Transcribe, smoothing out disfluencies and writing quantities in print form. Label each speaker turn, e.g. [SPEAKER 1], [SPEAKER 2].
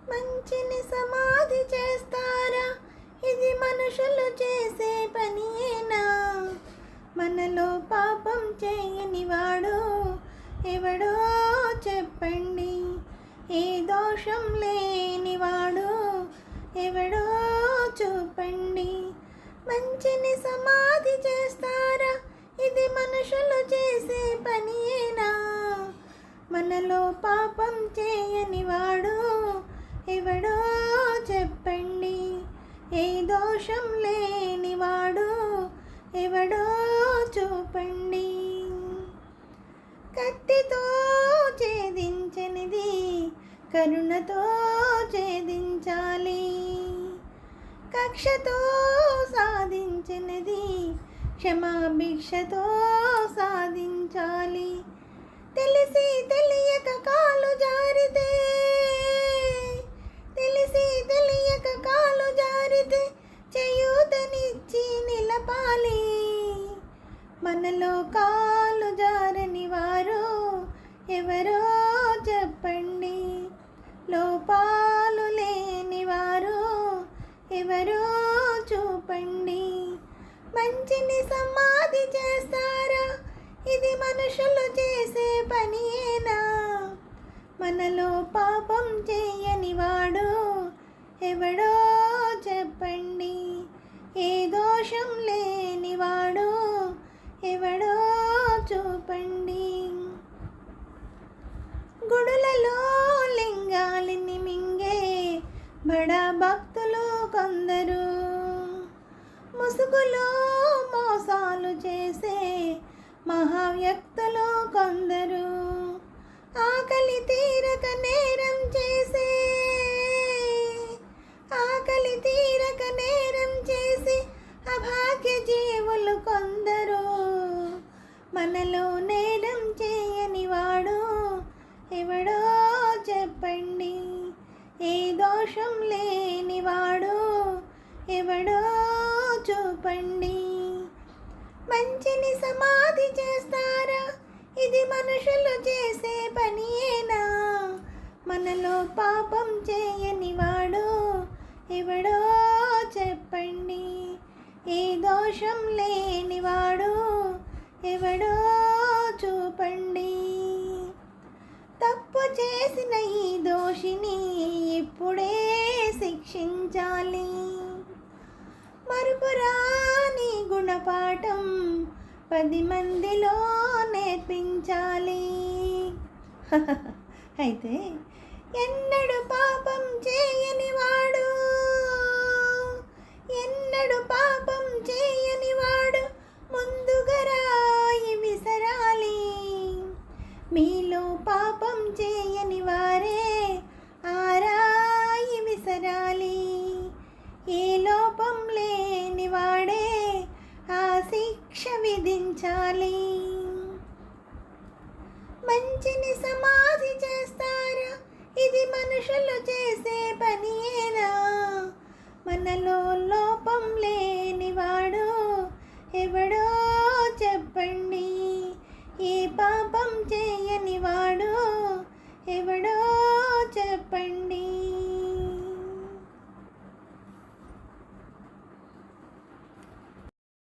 [SPEAKER 1] మంచిని సమాధి చేస్తారా? ఇది మనుషులు చేసే పనియేనా? మనలో పాపం చేయని వాడు ఎవడో చెప్పండి. ఏ దోషం లేనివాడు ఎవడో చూపండి. మంచిని సమాధి చేస్తారా? ఇది మనుషులు చేసే పనియేనా? మనలో పాపం చేయని వాడు ఎవడో చెప్పండి. ఏ దోషం లేనివాడు ఎవడో చూపండి. కత్తితో ఛేదించనిది కరుణతో ఛేదించాలి. కక్షతో సాధించినది క్షమాభిక్షతో సాధించాలి. తెలిసి తెలియక కాలు జారితే, తెలిసి తెలియక కాలు జారితే చేయూతనిచ్చి నిలపాలి. మనలో కాలు జారని వారు ఎవరో చెప్పండి. లోపాలు లేని వారు ఎవరో చూపండి. మంచిని సమాధి చేస్తారా? ఇది మనుషులు చేసే పనియేనా? మనలో పాపం చేయని వాడు ఎవడో చెప్పండి. ఏ దోషం లేనివాడు ఎవడో చూపండి. గుడులలో లింగాలిని మింగే బడా భక్తులు కొందరు, ముసుగులో మోసాలు చేసే మహావ్యక్తులు కొందరు, ఆకలి తీరక నేరం చేసే, ఆకలి తీరక నేరం చేసి అభాగ్య జీవులు కొందరు. మనలో నేరం చేయని వాడు ఎవడో చెప్పండి. ఏ దోషం లేనివాడు ఎవడో చూపండి. మంచిని సమాధి చేస్తారా? ఇది మనుషులు చేసే పనియేనా? మనలో పాపం చేయని వాడు ఎవడో చెప్పండి. ఏ దోషం లేనివాడు ఎవడో చూపండి. తప్పు చేసిన ఈ దోషిని ఇప్పుడే శిక్షించాలి. మరుపురాని గుణపాఠం 10 మందిలో నేర్పించాలి. అయితే ఎన్నడు పాపం చేయని వాడు, ఎన్నడు పాపం చేయని వాడు ముందుగా రాయి విసరాలి. మీలో పాపం చేయని వారే ఆ రాయి విసరాలి. ఏ లోపం లేని వాడే ఆ శిక్ష విధించాలి. మంచిని సమాధి చేస్తారా? ఇది మనుషులు చేసే పనియేనా? మనలో లోపం లేనివాడు ఎవడో